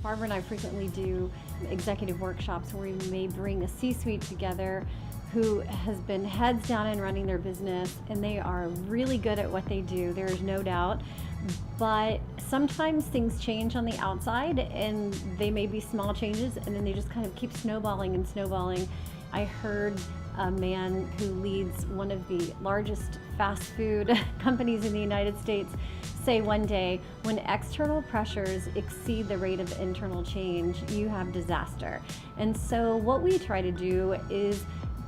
Barbara and I frequently do executive workshops where we may bring a C-suite together who has been heads down in running their business, and they are really good at what they do, there's no doubt. But sometimes things change on the outside, and they may be small changes, and then they just kind of keep snowballing and snowballing. I heard a man who leads one of the largest fast food companies in the United States say one day, when external pressures exceed the rate of internal change, you have disaster. And so what we try to do is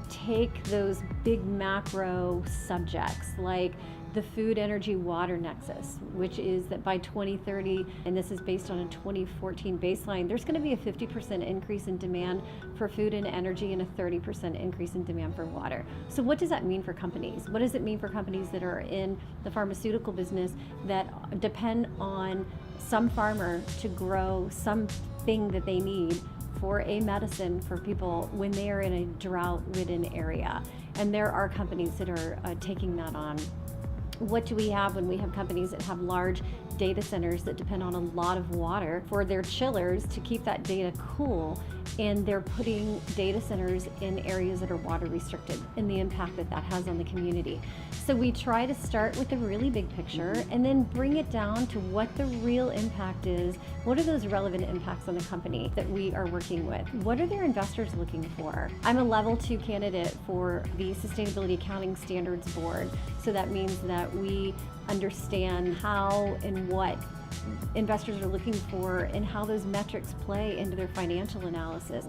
take those big macro subjects like the food, energy, water nexus, which is that by 2030, and this is based on a 2014 baseline, there's going to be a 50% increase in demand for food and energy and a 30% increase in demand for water. So what does that mean for companies? What does it mean for companies that are in the pharmaceutical business that depend on some farmer to grow something that they need for a medicine for people when they are in a drought-ridden area? And there are companies that are taking that on. What do we have when we have companies that have large data centers that depend on a lot of water for their chillers to keep that data cool, and they're putting data centers in areas that are water restricted, and the impact that that has on the community? So we try to start with the really big picture and then bring it down to what the real impact is. What are those relevant impacts on the company that we are working with? What are their investors looking for? I'm a level 2 candidate for the Sustainability Accounting Standards Board. So that means that we understand how and what investors are looking for and how those metrics play into their financial analysis.